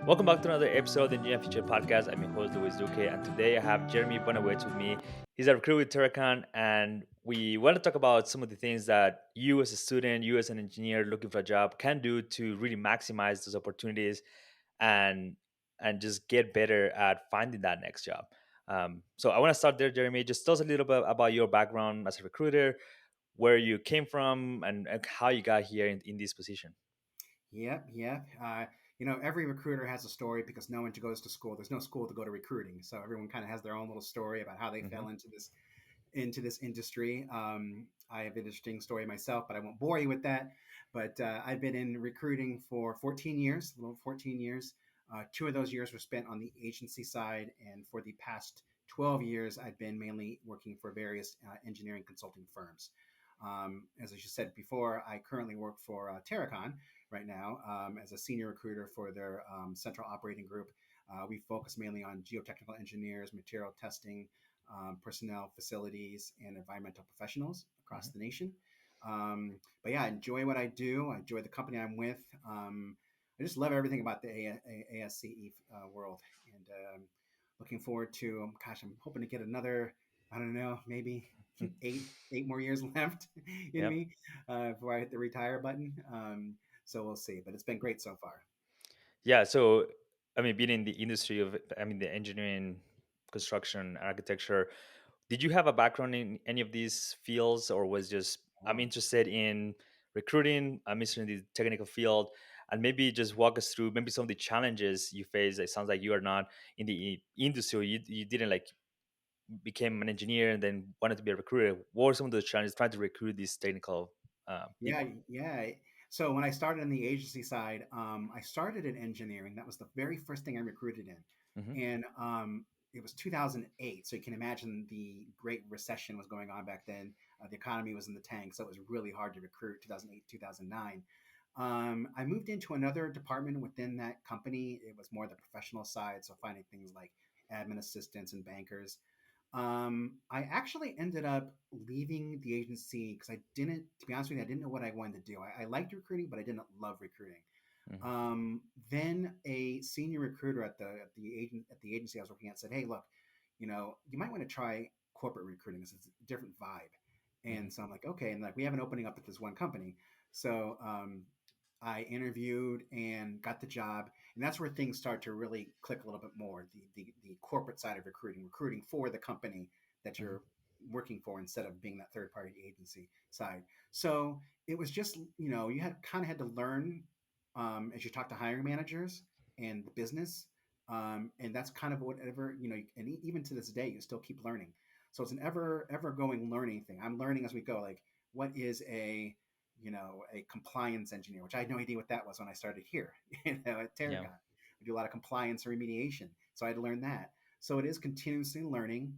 Welcome back to another episode in GM Future Podcast. I'm your host, Duque, and today I have Jeremy Bonewitz with me. He's a recruiter with Terracon, and we want to talk about some of the things that you as a student, you as an engineer looking for a job can do to really maximize those opportunities and and just get better at finding that next job. So I want to start there, Jeremy. Just tell us a little bit about your background as a recruiter, where you came from, and how you got here in this position. Yep, yep. Every recruiter has a story because no one goes to school. There's no school to go to recruiting, so everyone kind of has their own little story about how they Hmm. fell into this industry. I have an interesting story myself, but I won't bore you with that. But I've been in recruiting for 14 years, a little 14 years. Two of those years were spent on the agency side, and for the past 12 years, I've been mainly working for various engineering consulting firms. As I just said before, I currently work for Terracon right now as a senior recruiter for their central operating group. We focus mainly on geotechnical engineers, material testing, personnel, facilities, and environmental professionals across Hmm. the nation. But yeah, I enjoy what I do. I enjoy the company I'm with. I just love everything about the ASCE world, and looking forward to. Gosh, I'm hoping to get another. I don't know, maybe eight more years left in Yep. me before I hit the retire button. So we'll see. But it's been great so far. Yeah, so I mean, being in the industry of, I mean, the engineering, construction, architecture, did you have a background in any of these fields, or was just I'm Oh, interested in recruiting, I'm interested in the technical field, and maybe just walk us through maybe some of the challenges you face. It sounds like you are not in the industry. You didn't like became an engineer and then wanted to be a recruiter. What were some of those challenges trying to recruit these technical yeah, people? yeah. So when I started on the agency side, I started in engineering. That was the very first thing I recruited in, Hmm. and it was 2008. So you can imagine the Great Recession was going on back then. The economy was in the tank, so it was really hard to recruit. 2008, 2009. I moved into another department within that company. It was more the professional side, so finding things like admin assistants and bankers. I actually ended up leaving the agency because I didn't, to be honest with you, I didn't know what I wanted to do. I liked recruiting, but I didn't love recruiting. Hmm. Then a senior recruiter at the agency I was working at said, "Hey, look, you might want to try corporate recruiting. This is a different vibe." Hmm. And so I'm like, okay. And like, we have an opening up at this one company. So I interviewed and got the job, and that's where things start to really click a little bit more. The corporate side of recruiting for the company that Hmm. you're working for instead of being that third party agency side. So it was just you had kind of had to learn as you talk to hiring managers and the business. And that's kind of whatever, and even to this day, you still keep learning. So it's an ever going learning thing. I'm learning as we go. Like, what is a compliance engineer, which I had no idea what that was when I started here, at Yeah. Terracon. We do a lot of compliance and remediation. So I had to learn that. So it is continuously learning.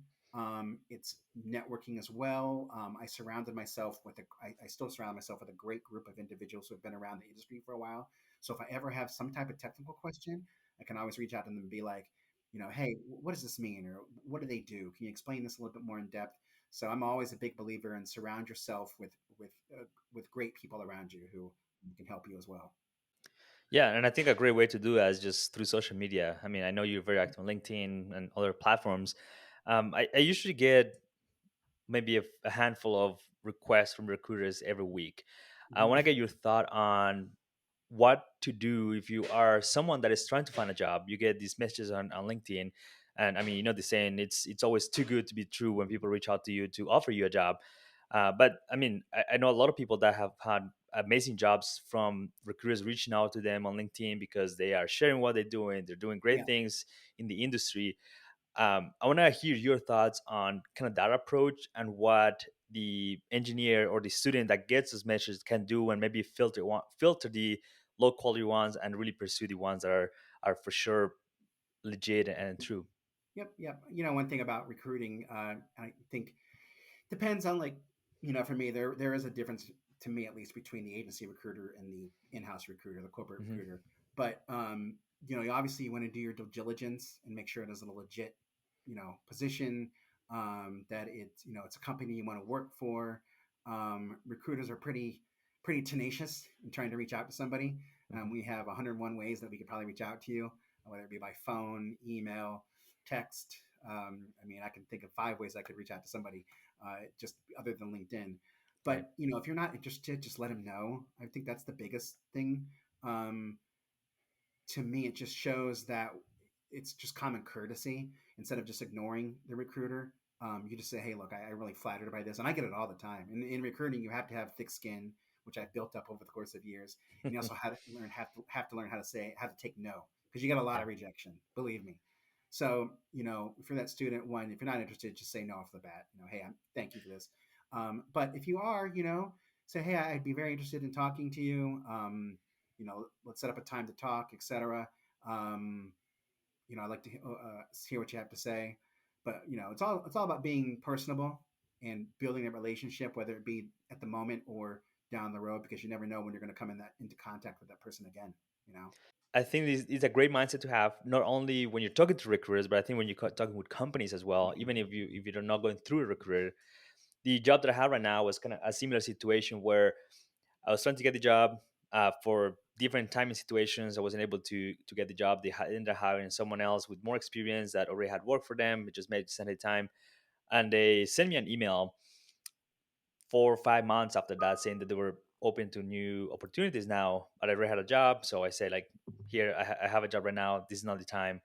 It's networking as well. I still surround myself with a great group of individuals who have been around the industry for a while. So if I ever have some type of technical question, I can always reach out to them and be like, hey, what does this mean? Or what do they do? Can you explain this a little bit more in depth? So I'm always a big believer in surround yourself with great people around you who can help you as well. Yeah, and I think a great way to do that is just through social media. I mean, I know you're very active on LinkedIn and other platforms. I usually get maybe a handful of requests from recruiters every week. I want to Mhm. get your thought on what to do if you are someone that is trying to find a job. You get these messages on LinkedIn, and I mean, you know the saying, it's always too good to be true when people reach out to you to offer you a job. But I mean, I know a lot of people that have had amazing jobs from recruiters reaching out to them on LinkedIn because they are sharing what they're doing. They're doing great Yeah. things in the industry. I want to hear your thoughts on kind of that approach and what the engineer or the student that gets those messages can do and maybe filter the low quality ones and really pursue the ones that are for sure legit and true. Yep. Yep. One thing about recruiting, I think depends on, like, for me, there is a difference, to me at least, between the agency recruiter and the in-house recruiter, the corporate Hmm. recruiter. But you obviously want to do your due diligence and make sure it is a legit, position, that it's a company you want to work for. Recruiters are pretty tenacious in trying to reach out to somebody. Hmm. We have 101 ways that we could probably reach out to you. whether it be by phone, email, text. I mean, I can think of 5 ways I could reach out to somebody, just other than LinkedIn. Right. But if you're not interested, just let them know. I think that's the biggest thing. Um, to me, it just shows that it's just common courtesy instead of just ignoring the recruiter. You just say, "Hey, look, I'm really flattered by this," and I get it all the time. In recruiting, you have to have thick skin, which I've built up over the course of years, and you also have to learn how to say how to take no because you get a lot Yeah. of rejection. Believe me. So for that student one, if you're not interested, just say no off the bat. Hey, thank you for this. But if you are, say, "Hey, I'd be very interested in talking to you. Let's set up a time to talk, etc." Um, I'd like to hear what you have to say. But it's all about being personable and building a relationship, whether it be at the moment or down the road, because you never know when you're going to come into contact with that person again. You know. I think this is a great mindset to have, not only when you're talking to recruiters, but I think when you're talking with companies as well. Mhm. Even if you're not going through a recruiter, the job that I have right now was kind of a similar situation where I was trying to get the job for different timing situations. I wasn't able to get the job. They ended up hiring someone else with more experience that already had worked for them. It just made sense at the time, and they sent me an email 4 or 5 months after that saying that they were open to new opportunities now. But I already had a job, so I said like, here I have a job right now. This is not the time.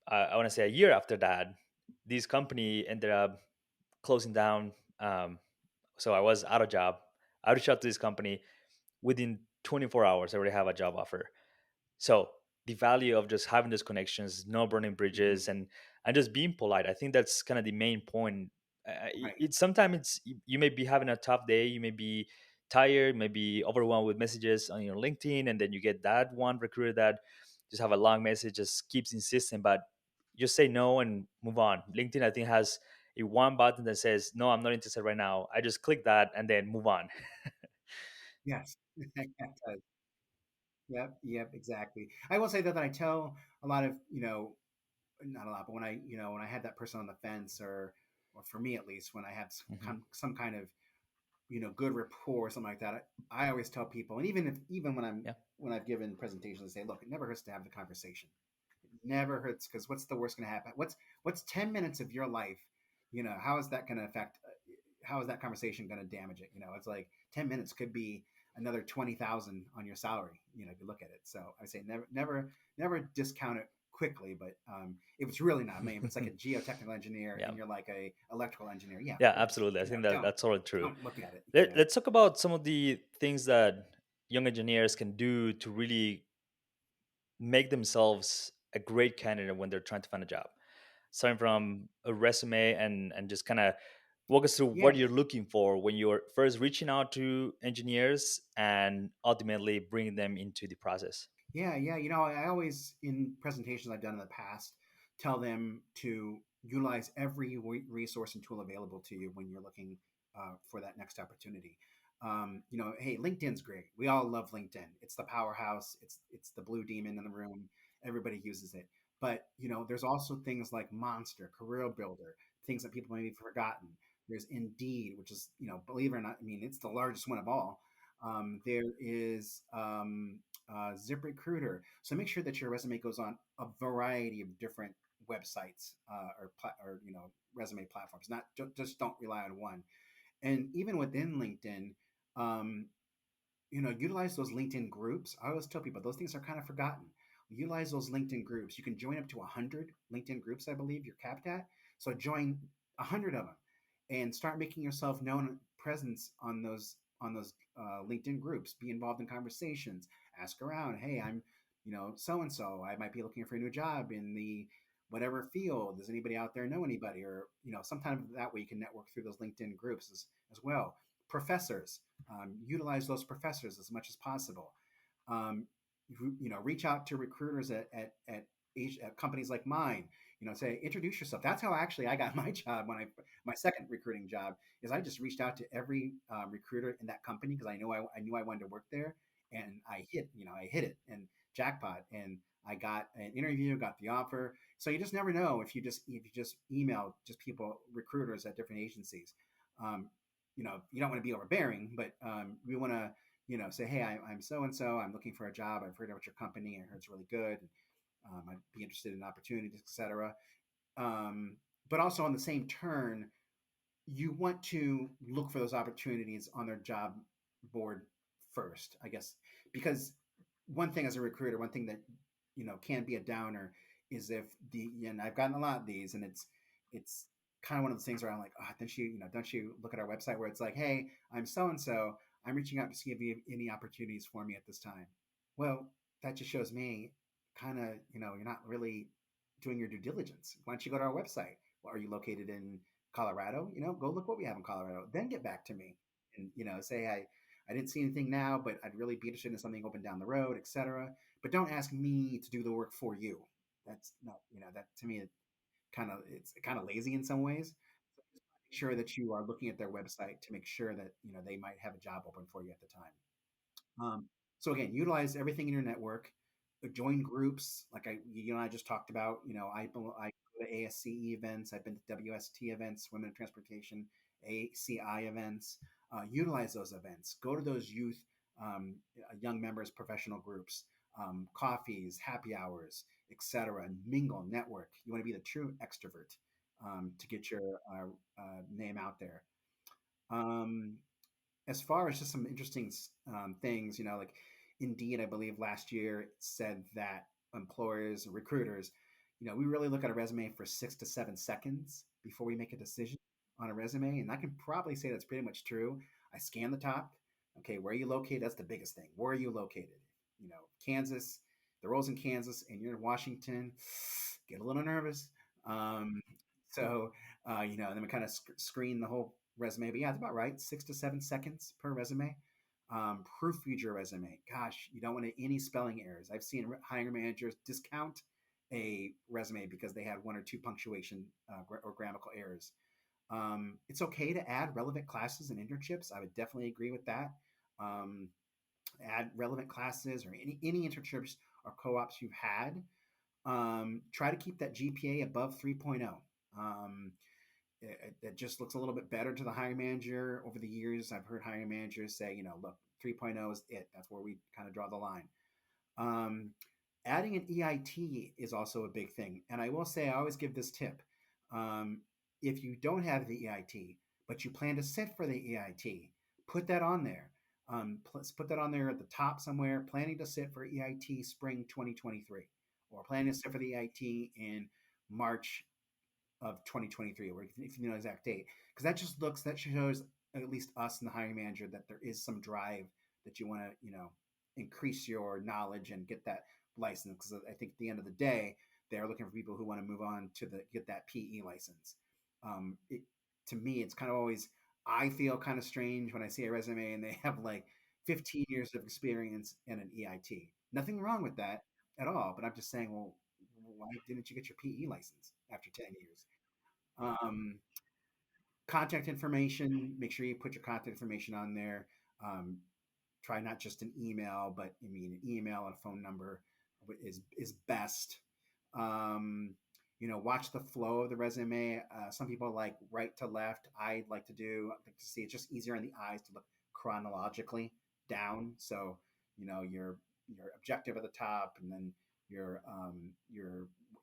I want to say a year after that, this company ended up closing down. So I was out of job. I reached out to this company within 24 hours. I already have a job offer. So the value of just having those connections, no burning Mhm. bridges, and just being polite. I think that's kind of the main point. Right. It's sometimes you may be having a tough day, you may be tired, maybe overwhelmed with messages on your LinkedIn, and then you get that one recruiter that just have a long message, just keeps insisting, but just say no and move on. LinkedIn, I think, has a one button that says no, I'm not interested right now. I just click that and then move on. Yes. Yep. Yep. Exactly. I will say that I tell a lot of not a lot, but when I had that person on the fence, or for me at least, when I had Hmm. some kind of good rapport or something like that, I always tell people, and even Yeah. when I've given presentations, I say, look, it never hurts to have the conversation. It never hurts, because what's the worst going to happen? What's 10 minutes of your life? How is that going to affect? How is that conversation going to damage it? It's like 10 minutes could be another 20,000 on your salary. If you look at it. So I say never discount it quickly. But if it's really not, I mean, if it's like a geotechnical engineer Yeah. and you're like a electrical engineer, yeah, of Yeah, course, absolutely. I think that don't that's totally true. don't look at it. Let's talk about some of the things that young engineers can do to really make themselves a great candidate when they're trying to find a job. Starting from a resume and just kind of walk us through Yeah, what you're looking for when you're first reaching out to engineers and ultimately bringing them into the process. yeah. I always, in presentations I've done in the past, tell them to utilize every resource and tool available to you when you're looking for that next opportunity. Hey, LinkedIn's great. We all love LinkedIn. It's the powerhouse. It's the blue demon in the room. Everybody uses it. But there's also things like Monster, Career Builder, things that people maybe forgotten. There's Indeed, which is, believe it or not, I mean, it's the largest one of all. There is ZipRecruiter. So make sure that your resume goes on a variety of different websites, or resume platforms. Not just don't rely on one. And even within LinkedIn, um, utilize those LinkedIn groups. I always tell people those things are kind of forgotten. Utilize those LinkedIn groups. You can join up to 100 LinkedIn groups, I believe you're capped at. So join 100 of them and start making yourself known presence on those LinkedIn groups. Be involved in conversations. Ask around. Hey, I'm so and so. I might be looking for a new job in the whatever field. Does anybody out there know anybody? Or sometime that way you can network through those LinkedIn groups as well. Professors, utilize those professors as much as possible. Um, reach out to recruiters at companies like mine. Say, introduce yourself. That's how actually I got my job, my second recruiting job, is I just reached out to every recruiter in that company because I knew I wanted to work there, and I hit it and jackpot, and I got an interview, got the offer. So you just never know if you just email just people, recruiters at different agencies. Um, you don't want to be overbearing, but we want to say, hey, I'm so and so. I'm looking for a job. I've heard about your company. I heard it's really good. I'd be interested in opportunities, etc. Um, but also on the same turn, you want to look for those opportunities on their job board first, I guess, because one thing as a recruiter, one thing that can be a downer is if and I've gotten a lot of these, and it's kind of one of those things where I'm like, oh, don't you look at our website where it's like, hey, I'm so and so, I'm reaching out to see if you have any opportunities for me at this time. Well, that just shows me kind of, you're not really doing your due diligence. Why don't you go to our website? Well, are you located in Colorado? Go look what we have in Colorado. Then get back to me and say I didn't see anything now, but I'd really be interested in something open down the road, etc. But don't ask me to do the work for you. That's not, that to me, it's kind of lazy in some ways. So just make sure that you are looking at their website to make sure that they might have a job open for you at the time. So again, utilize everything in your network. Join groups like I just talked about. I go to ASCE events. I've been to WST events, Women in Transportation, ACI events. Utilize those events. Go to those youth, young members, professional groups, coffees, happy hours, etc. And mingle, network. You want to be the true extrovert to get your name out there. Um, as far as just some interesting things, like Indeed, I believe last year said that employers, recruiters, we really look at a resume for 6 to 7 seconds before we make a decision on a resume. And I can probably say that's pretty much true. I scan the top. Okay, where are you located? That's the biggest thing. Where are you located? Kansas, the roles in Kansas, and you're in Washington, get a little nervous. Um, so, and then we kind of screen the whole resume. But yeah, it's about right. 6 to 7 seconds per resume. Proofread your resume. Gosh, you don't want any spelling errors. I've seen hiring managers discount a resume because they had one or two punctuation or grammatical errors. It's okay to add relevant classes and internships. I would definitely agree with that. Um, Add relevant classes or any internships or co-ops you've had. Try to keep that GPA above 3.0. It just looks a little bit better to the hiring manager. Over the years, I've heard hiring managers say, look, 3.0 is it. That's where we kind of draw the line. Um, Adding an EIT is also a big thing. And I will say, I always give this tip. Um, if you don't have the EIT, but you plan to sit for the EIT, put that on there. Put that on there at the top somewhere, planning to sit for EIT spring 2023, or planning to sit for the EIT in March of 2023, or if you know the exact date, because that shows at least us and the hiring manager that there is some drive that you want to increase your knowledge and get that license. Because I think at the end of the day, they're looking for people who want to move on to get that PE license. It To me, it's kind of always, I feel kind of strange when I see a resume and they have like 15 years of experience in an EIT. Nothing wrong with that at all, but I'm just saying, well, why didn't you get your PE license after 10 years? Um, Contact information, make sure you put your contact information on there. Um, Try not just an email, but I mean, an email and a phone number is best. Um, Watch the flow of the resume. Some people like right to left. I like to see it's just easier on the eyes to look chronologically down. So, your objective at the top, and then your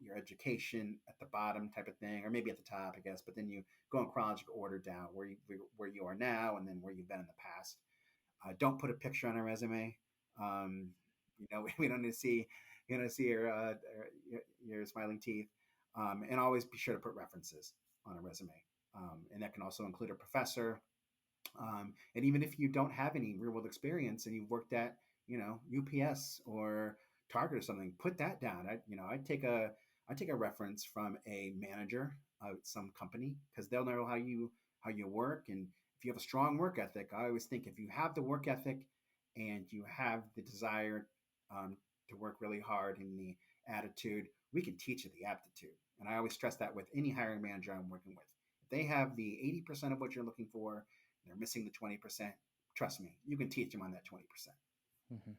your education at the bottom, type of thing, or maybe at the top, I guess. But then you go in chronological order down where you are now, and then where you've been in the past. Don't put a picture on a resume. Um, we don't need to see, your smiling teeth. And always be sure to put references on a resume. And that can also include a professor. And even if you don't have any real world experience and you've worked at, UPS or Target or something, put that down. I take a reference from a manager of some company, because they'll know how you work. And if you have a strong work ethic, I always think if you have the work ethic and you have the desire to work really hard and the attitude, we can teach you the aptitude. And I always stress that with any hiring manager I'm working with. If they have the 80% of what you're looking for, they're missing the 20%. Trust me, you can teach them on that 20%. Mhm.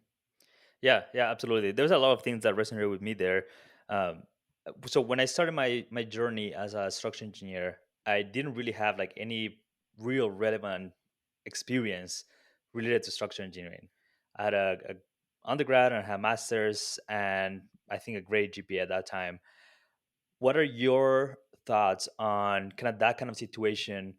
Yeah, yeah, absolutely. There's a lot of things that resonated with me there. Um, so when I started my journey as a structural engineer, I didn't really have like any real relevant experience related to structural engineering. I had a undergrad and I had a master's, and I think, a great GPA at that time. What are your thoughts on kind of that kind of situation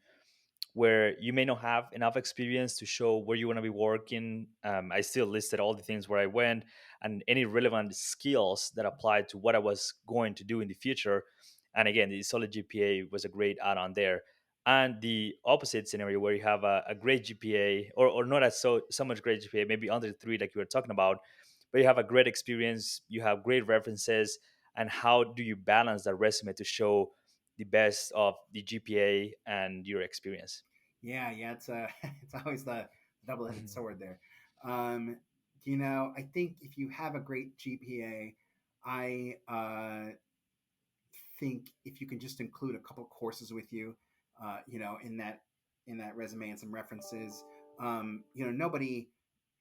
where you may not have enough experience to show where you want to be working? I still listed all the things where I went and any relevant skills that applied to what I was going to do in the future. And again, the solid GPA was a great add on there. And the opposite scenario where you have a great GPA, or not as so much great GPA, maybe under three, like you were talking about, but you have a great experience, you have great references, and how do you balance that resume to show the best of the GPA and your experience? Yeah, it's it's always the double-edged Mhm, sword there. Um, I think if you have a great GPA, I think if you can just include a couple courses with you, in that resume and some references, nobody.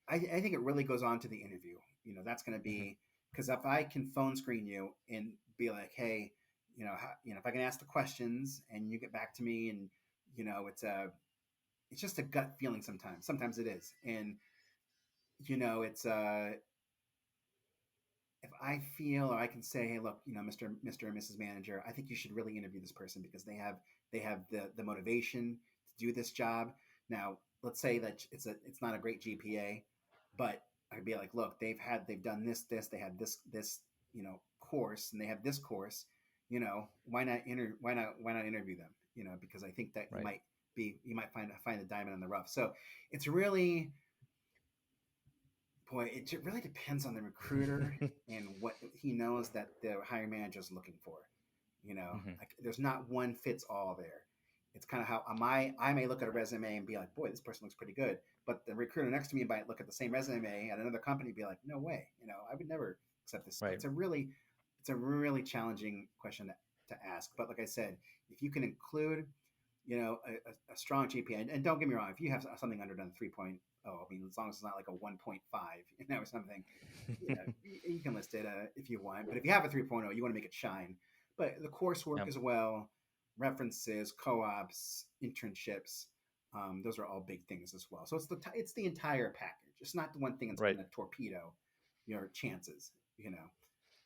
I think it really goes on to the interview. That's going to mhm, be because if I can phone screen you and be like, hey, if I can ask the questions and you get back to me, and it's just a gut feeling sometimes. Sometimes it is, and it's if I feel or I can say, hey, look, Mr. and Mrs. Manager, I think you should really interview this person because they have the motivation to do this job. Now, let's say that it's not a great GPA, but I'd be like, look, they've done this, they had this course, and they have this course. Why not interview them? Because I think that right. you might find a diamond in the rough. So it's really, boy, it really depends on the recruiter and what he knows that the hiring manager is looking for. Mhm, Like there's not one fits all there. It's kind of how I may look at a resume and be like, boy, this person looks pretty good, but the recruiter next to me might look at the same resume at another company and be like, no way, I would never accept this. right. It's a really challenging question to ask. But like I said, if you can include a strong GPA. And don't get me wrong, if you have something under than 3.0, I mean, as long as it's not like a 1.5, or something, you can list it if you want. But if you have a 3.0, you want to make it shine. But the coursework Yeah. as well, references, co-ops, internships, those are all big things as well. So it's the entire package. It's not the one thing that's Right. going to torpedo your chances. You know,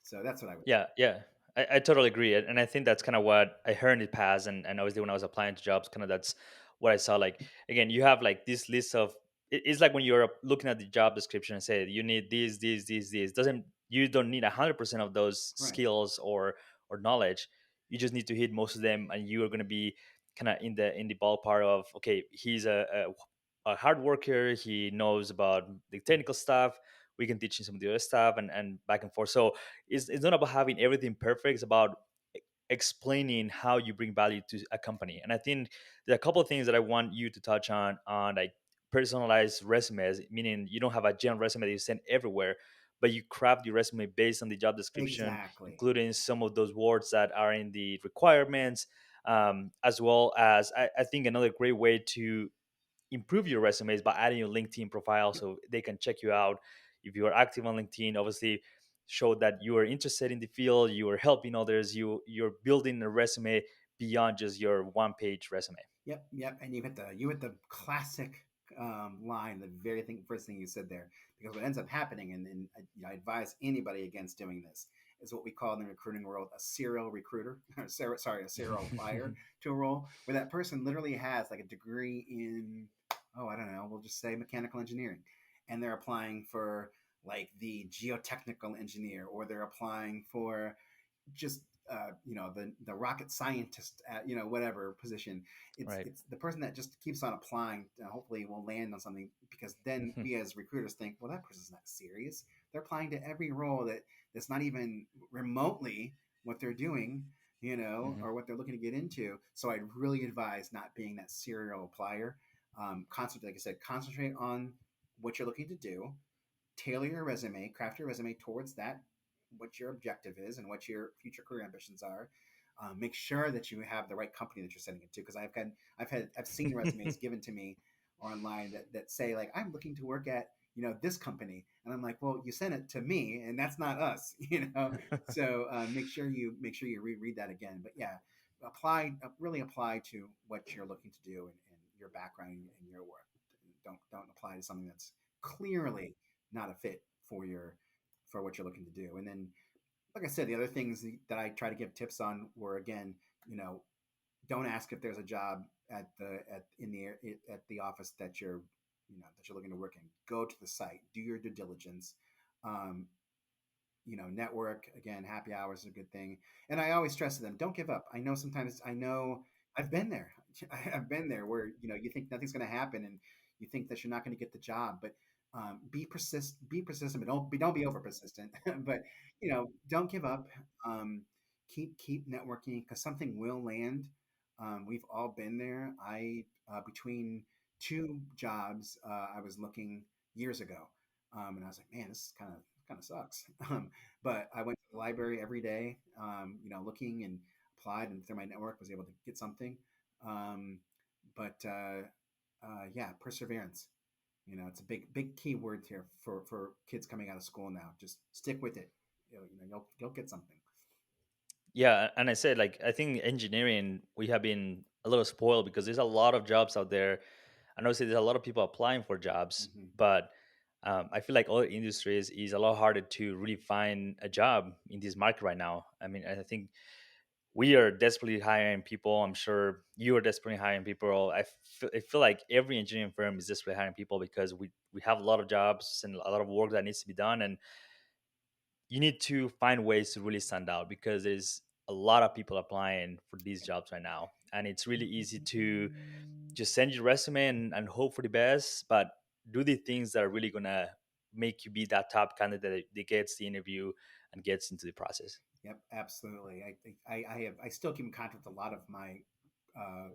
so that's what I would say. Yeah, yeah. I totally agree. And I think that's kind of what I heard in the past. And obviously, when I was applying to jobs, kind of that's what I saw. Like, again, you have like this list of, it's like when you're looking at the job description and say, you need these. You don't need 100% of those Right. skills or knowledge. You just need to hit most of them. And you are going to be kind of in the ballpark of, okay, he's a hard worker. He knows about the technical stuff. We can teach him some of the other stuff and back and forth. So it's not about having everything perfect. It's about explaining how you bring value to a company. And I think there are a couple of things that I want you to touch on like personalized resumes, meaning you don't have a general resume that you send everywhere, but you craft your resume based on the job description, Exactly. including some of those words that are in the requirements, as well as I think another great way to improve your resumes by adding your LinkedIn profile Yep. so they can check you out. If you are active on LinkedIn, obviously show that you are interested in the field, you are helping others, you're building a resume beyond just your one page resume. Yep. And you hit the classic line, the very first thing you said there, because what ends up happening, and I advise anybody against doing this, is what we call in the recruiting world a serial recruiter, or a serial applier to a role, where that person literally has like a degree in, oh, I don't know, we'll just say mechanical engineering, and they're applying for like the geotechnical engineer, or they're applying for just the rocket scientist at whatever position. it's Right. it's the person that just keeps on applying, hopefully will land on something, because then we as recruiters think, well, that person's not serious. They're applying to every role that's not even remotely what they're doing, Mhm. or what they're looking to get into. So I'd really advise not being that serial applier. Concentrate, like I said, concentrate on what you're looking to do, tailor your resume, craft your resume towards that, what your objective is and what your future career ambitions are. Make sure that you have the right company that you're sending it to, because I've seen resumes given to me online that say like, I'm looking to work at this company, and I'm like, well, you sent it to me and that's not us. So make sure you reread that again. But yeah, really apply to what you're looking to do, and your background and your work. Don't apply to something that's clearly not a fit for what you're looking to do. And then like I said, the other things that I try to give tips on were, again, you know, don't ask if there's a job at the at the office that you're, that you're looking to work in. Go to the site, do your due diligence. Um, Network, again, happy hours is a good thing. And I always stress to them, don't give up. I know I've been there. I've been there where, you think nothing's going to happen, and you think that you're not going to get the job, but be persistent, but don't be over persistent. But don't give up. Keep networking, because something will land. We've all been there. I Between two jobs, I was looking years ago, and I was like, man, this is kind of sucks. But I went to the library every day, looking, and applied, and through my network was able to get something. Um, but yeah, perseverance. It's a big key word here for kids coming out of school now. Just stick with it. You'll get something. Yeah, and I said, like, I think engineering, we have been a little spoiled because there's a lot of jobs out there. I know there's a lot of people applying for jobs, Hmm. but I feel like other industries is a lot harder to really find a job in this market right now. I mean, I think we are desperately hiring people. I'm sure you are desperately hiring people. I feel like every engineering firm is desperately hiring people because we have a lot of jobs and a lot of work that needs to be done, and you need to find ways to really stand out because there's a lot of people applying for these jobs right now, and it's really easy to just send your resume and hope for the best, but do the things that are really gonna make you be that top candidate that gets the interview and gets into the process. Yep, absolutely. I think I still keep in contact with a lot of my uh,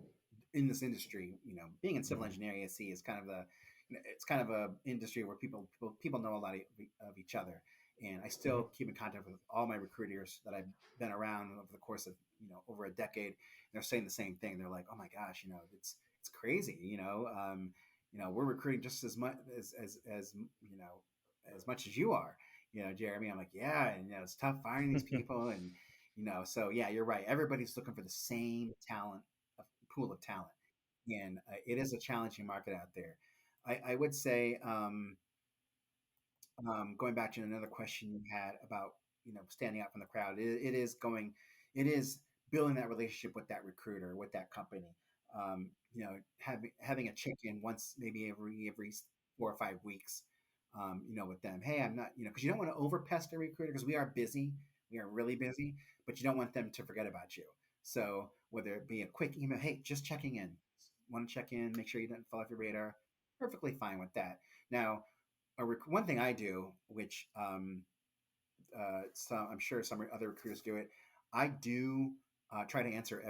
in this industry. Being in civil engineering, I see is kind of it's kind of a industry where people know a lot of each other, and I still keep in contact with all my recruiters that I've been around over the course of over a decade. And they're saying the same thing. They're like, "Oh my gosh, it's crazy." We're recruiting just as much as as much as you are, Jeremy. I'm like, yeah, and it's tough finding these people, and so yeah, you're right. Everybody's looking for the same pool of talent, and it is a challenging market out there. I would say, going back to another question you had about standing out from the crowd, it is building that relationship with that recruiter, with that company. Having a check in once, maybe every 4 or 5 weeks, with them. Hey, I'm not, because you don't want to over pester a recruiter, because we are busy, we are really busy, but you don't want them to forget about you. So whether it be a quick email, hey, just checking in, want to check in, make sure you didn't fall off your radar, perfectly fine with that. Now, one thing I do, which I'm sure some other recruiters do it, I do try to answer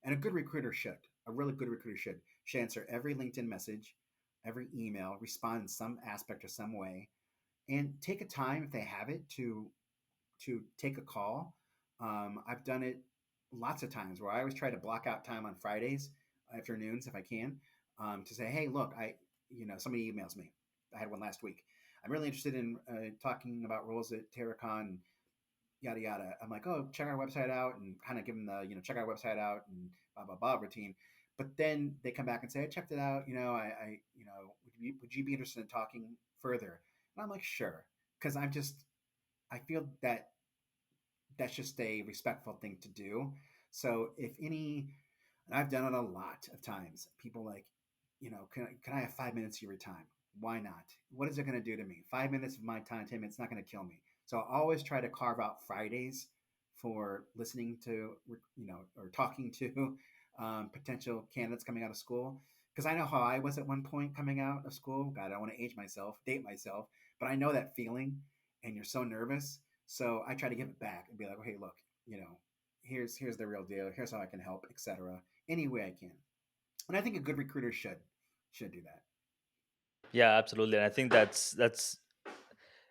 and a good recruiter should, a really good recruiter should answer every LinkedIn message, every email, respond in some aspect or some way, and take a time if they have it to take a call. I've done it lots of times where I always try to block out time on Fridays afternoons if I can, to say, hey, look, somebody emails me. I had one last week. I'm really interested in talking about roles at Terracon, yada yada. I'm like, oh, check our website out, and kind of give them the check our website out and blah blah blah routine. But then they come back and say, I checked it out. Would you be interested in talking further? And I'm like, sure, because I feel that that's just a respectful thing to do. So if any, and I've done it a lot of times, people like, can I have 5 minutes of your time? Why not? What is it going to do to me? 5 minutes of my time, 10 minutes, not going to kill me. So I always try to carve out Fridays for listening to, or talking to potential candidates coming out of school. Because I know how I was at one point coming out of school. God, I don't want to date myself, but I know that feeling, and you're so nervous. So I try to give it back and be like, hey, look, you know, here's the real deal. Here's how I can help, etc. Any way I can. And I think a good recruiter should do that. Yeah, absolutely. And I think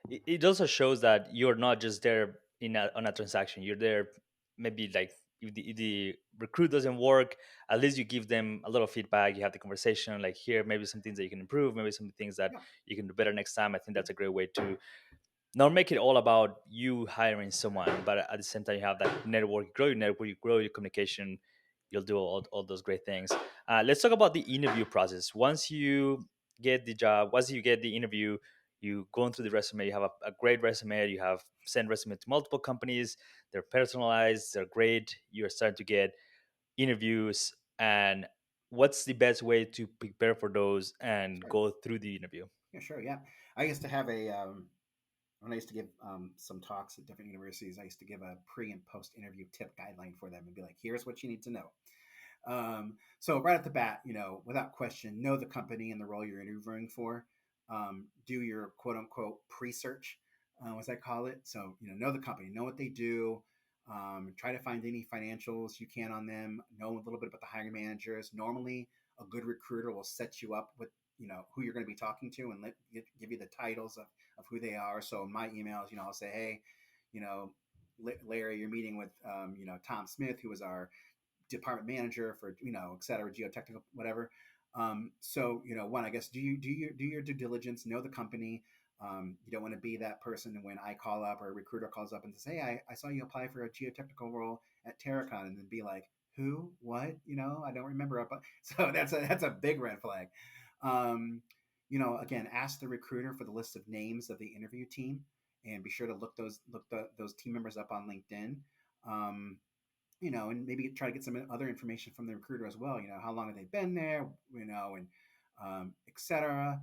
it also shows that you're not just there on a transaction. You're there, maybe like if the recruit doesn't work, at least you give them a little feedback. You have the conversation, like, here, maybe some things that you can improve, maybe some things that Yeah. you can do better next time. I think Yep. that's a great way to not make it all about you hiring someone, but at the same time, you have that network, you grow your communication, you'll do all those great things. Let's talk about the interview process. Once you get the job, once you get the interview, you go into the resume, you have a great resume, you have sent resume to multiple companies, they're personalized, they're great, you're starting to get interviews. And what's the best way to prepare for those and Sure. go through the interview? Yeah, sure. Yeah. I used to have a, when I used to give some talks at different universities, I used to give a pre and post interview tip guideline for them and be like, here's what you need to know. So right at the bat, without question, know the company and the role you're interviewing for. Do your quote unquote pre-search, as I call it. So know the company, know what they do. Try to find any financials you can on them. Know a little bit about the hiring managers. Normally, a good recruiter will set you up with who you're going to be talking to and give you the titles of who they are. So in my emails, I'll say, hey, you know, Larry, you're meeting with Tom Smith, who is our department manager for et cetera, geotechnical, whatever. So one, I guess, do your due diligence, know the company. You don't want to be that person when I call up or a recruiter calls up and says, hey, I saw you apply for a geotechnical role at Terracon, and then be like, who, what, I don't remember. So that's a big red flag. um, again, ask the recruiter for the list of names of the interview team, and be sure to those team members up on LinkedIn. um, and maybe try to get some other information from the recruiter as well. How long have they been there, and etc.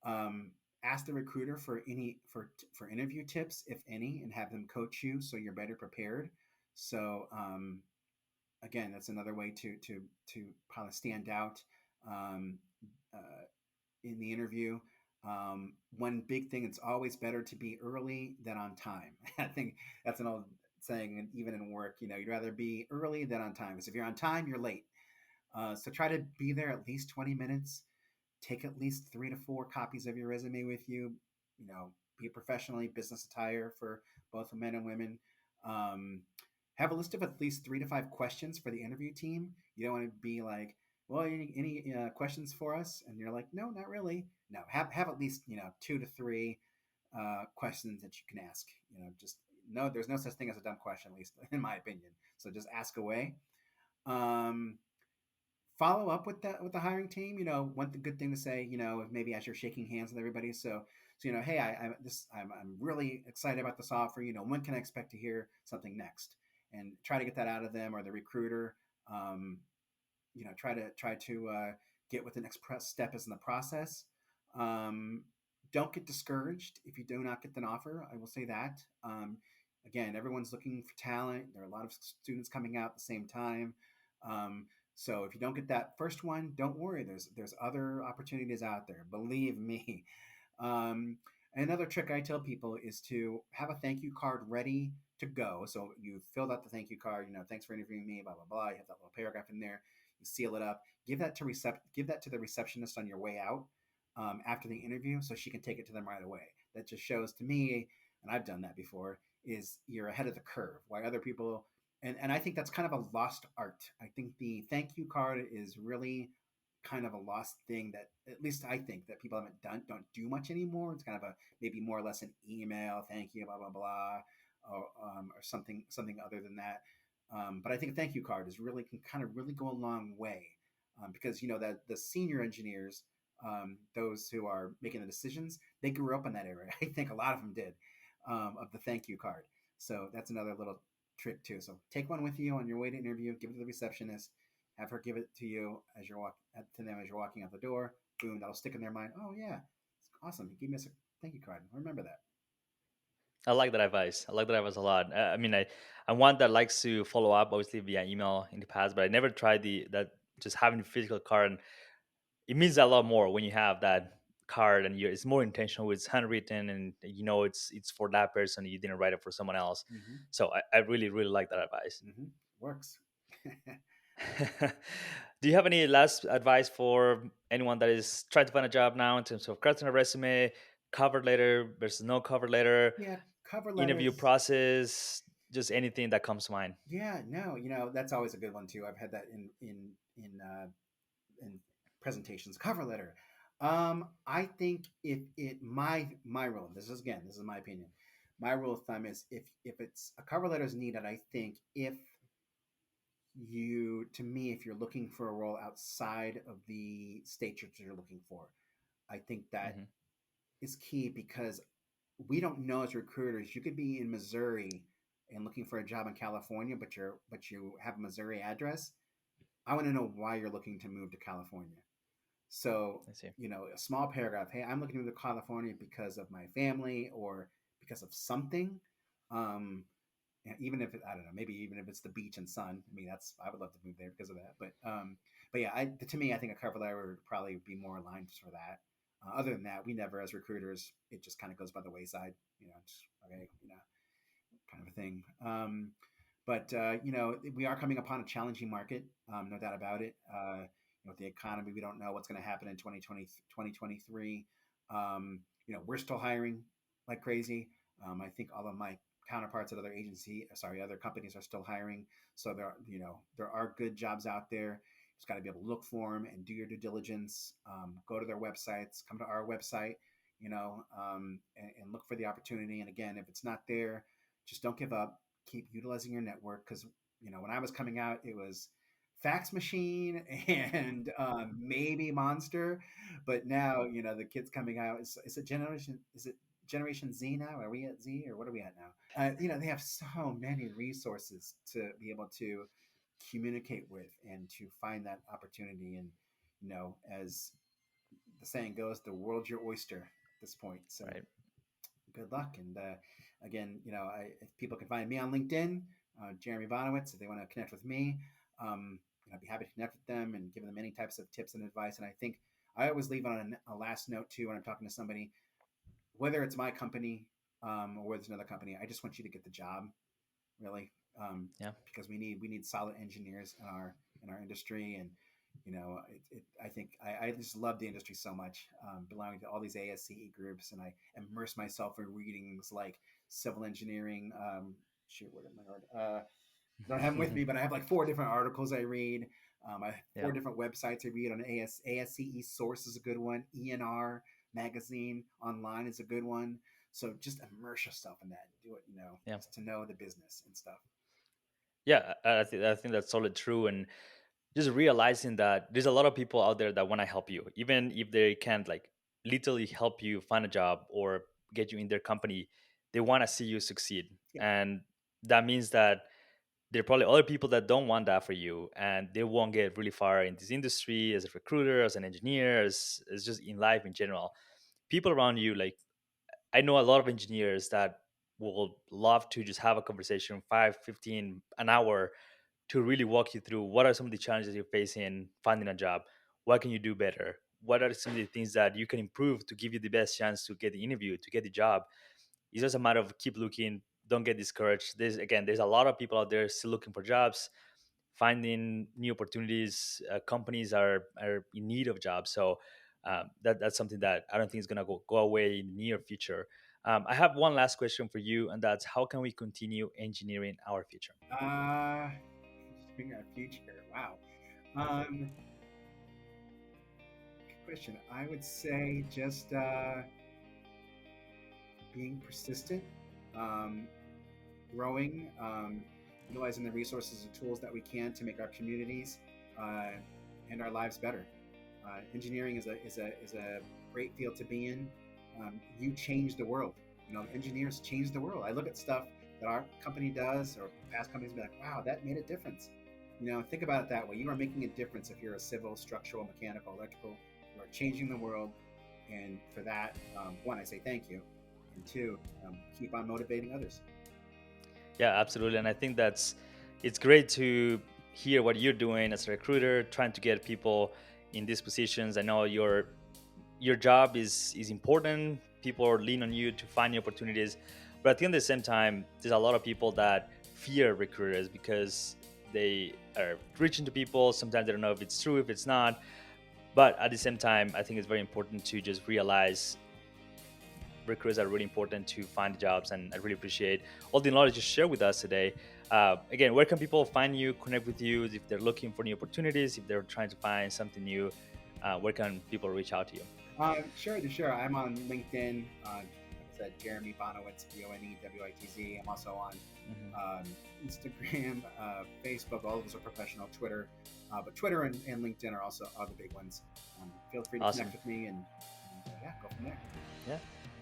Um, ask the recruiter for for interview tips, if any, and have them coach you so you're better prepared. So again, that's another way to kind of stand out um, uh, in the interview. One big thing, it's always better to be early than on time. I think that's an old saying, and even in work, you'd rather be early than on time. Because if you're on time, you're late. So try to be there at least 20 minutes. Take at least 3 to 4 copies of your resume with you. Be professionally business attire for both men and women. Um, have a list of at least 3 to 5 questions for the interview team. You don't want to be like, well, any questions for us? And you're like, no, not really. No, have at least 2 to 3 questions that you can ask. Just no, there's no such thing as a dumb question, at least in my opinion. So just ask away. Um, Follow up with the hiring team. One good thing to say, maybe as you're shaking hands with everybody. So hey, I'm really excited about this offer. When can I expect to hear something next? And try to get that out of them or the recruiter. Um, try to get what the next step is in the process. Um, don't get discouraged if you do not get an offer. I will say that. Again, everyone's looking for talent. There are a lot of students coming out at the same time. Um, so if you don't get that first one, don't worry. There's other opportunities out there. Believe me. Um, Another trick I tell people is to have a thank you card ready to go. So you filled out the thank you card. Thanks for interviewing me. Blah blah blah. You have that little paragraph in there. You seal it up. Give that to the receptionist on your way out after the interview, so she can take it to them right away. That just shows to me, and I've done that before, is you're ahead of the curve. Why other people, and I think that's kind of a lost art. I think the thank you card is really kind of a lost thing that, at least I think, that people don't do much anymore. It's kind of a maybe more or less an email, thank you, blah blah blah, or something other than that. But I think a thank you card is really can kind of really go a long way, because that the senior engineers, those who are making the decisions, they grew up in that era. I think a lot of them did, of the thank you card. So that's another little trick too. So take one with you on your way to interview. Give it to the receptionist. Have her give it to you as you're to them as you're walking out the door. Boom, that'll stick in their mind. Oh yeah, it's awesome. He gave me a thank you card. I remember that. I like that advice. I like that advice a lot. I mean, I'm one that likes to follow up, obviously via email in the past, but I never tried the that just having a physical card. And it means a lot more when you have that card and it's more intentional. It's handwritten, and it's for that person. You didn't write it for someone else. Mm-hmm. So I really really like that advice. Mm-hmm. Works. Do you have any last advice for anyone that is trying to find a job now in terms of crafting a resume, cover letter versus no cover letter, Yeah, cover interview letters. process, just anything that comes to mind? Yeah, no, that's always a good one too. I've had that in presentations. Cover letter. I think if it my rule. This is my opinion. My rule of thumb is, if it's a cover letter is needed, I think, if you're looking for a role outside of the state you're looking for, I think that Hmm. is key because we don't know as recruiters. You could be in Missouri and looking for a job in California, but you have a Missouri address. I want to know why you're looking to move to California. So, I see. a small paragraph, hey, I'm looking to move to California because of my family or because of something. Um, even if I don't know, maybe even if it's the beach and sun. I mean, that's I would love to move there because of that. But yeah, to me, I think a cover letter would probably be more aligned for that. Other than that, we never, as recruiters, it just kind of goes by the wayside. Just okay, kind of a thing. But we are coming upon a challenging market, no doubt about it. With the economy, we don't know what's going to happen in 2020, 2023. We're still hiring like crazy. I think all of my counterparts at other companies are still hiring. So there are good jobs out there. Just got to be able to look for them and do your due diligence. Go to their websites, come to our website, and look for the opportunity. And again, if it's not there, just don't give up. Keep utilizing your network because when I was coming out, it was fax machine and maybe Monster, but now the kids coming out. Is it generation? Is it Generation Z now? Are we at Z or what are we at now? They have so many resources to be able to communicate with and to find that opportunity. And as the saying goes, the world's your oyster at this point. So Right. good luck. And again, if people can find me on LinkedIn, Jeremy Bonewitz, if they want to connect with me, I'd be happy to connect with them and give them any types of tips and advice. And I think I always leave on a last note too when I'm talking to somebody, whether it's my company or whether it's another company. I just want you to get the job, really, Yeah. because we need solid engineers in our industry. And I think I just love the industry so much, belonging to all these ASCE groups, and I immerse myself in readings like civil engineering. Shoot, what am I? Don't have them with me, but I have like four different articles I read. I have Yeah. four different websites I read on ASCE Source is a good one. ENR magazine online is a good one. So just immerse yourself in that and do it, Yeah. just to know the business and stuff. Yeah. I think that's totally true. And just realizing that there's a lot of people out there that want to help you, even if they can't like literally help you find a job or get you in their company. They want to see you succeed, Yeah. and that means that there are probably other people that don't want that for you, and they won't get really far in this industry as a recruiter, as an engineer, as just in life in general. People around you, like I know a lot of engineers that will love to just have a conversation 5, 15, an hour to really walk you through what are some of the challenges you're facing finding a job. What can you do better? What are some of the things that you can improve to give you the best chance to get the interview, to get the job? It's just a matter of keep looking, don't get discouraged. There's a lot of people out there still looking for jobs, finding new opportunities. Companies are in need of jobs. So that's something that I don't think is going to go away in the near future. I have one last question for you, and that's how can we continue engineering our future? Just being our future. Wow. Um, Good question. I would say just being persistent, um, growing, utilizing the resources and tools that we can to make our communities uh, and our lives better. Engineering is a great field to be in. You change the world. Engineers change the world. I look at stuff that our company does or past companies and be like, wow, that made a difference. Think about it that way. You are making a difference if you're a civil, structural, mechanical, electrical. You are changing the world. And for that, one, I say thank you. And two, keep on motivating others. Yeah, absolutely. And I think it's great to hear what you're doing as a recruiter, trying to get people in these positions. I know your job is important. People are lean on you to find new opportunities. But I think at the same time, there's a lot of people that fear recruiters because they are reaching to people. Sometimes they don't know if it's true, if it's not. But at the same time, I think it's very important to just realize recruiters are really important to find jobs, and I really appreciate all the knowledge you shared with us today. Again, where can people find you, connect with you if they're looking for new opportunities, if they're trying to find something new? Where can people reach out to you? Sure. I'm on LinkedIn. Like I said, Jeremy Bonewitz, Bonewitz. I'm also on Hmm. Instagram, Facebook. All of those are professional. Twitter, but Twitter and LinkedIn are also the big ones. Feel free to connect Awesome. with me, and yeah, go from there. Yeah.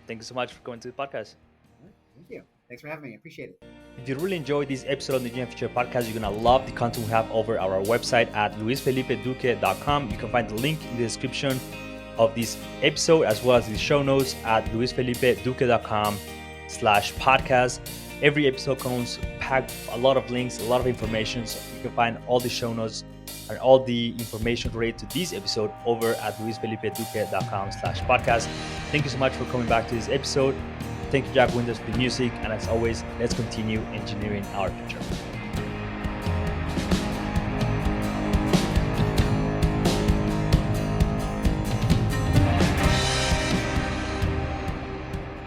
Thank you so much for coming to the podcast. All right, thank you. Thanks for having me. I appreciate it. If you really enjoyed this episode of the Engineering Future podcast, you're going to love the content we have over our website at luisfelipeduque.com. You can find the link in the description of this episode as well as the show notes at luisfelipeduque.com/podcast. Every episode comes packed a lot of links, a lot of information. So you can find all the show notes and all the information related to this episode over at luisfelipeduque.com/podcast. Thank you so much for coming back to this episode. Thank you, Jack Winters, for the music. And as always, let's continue engineering our future.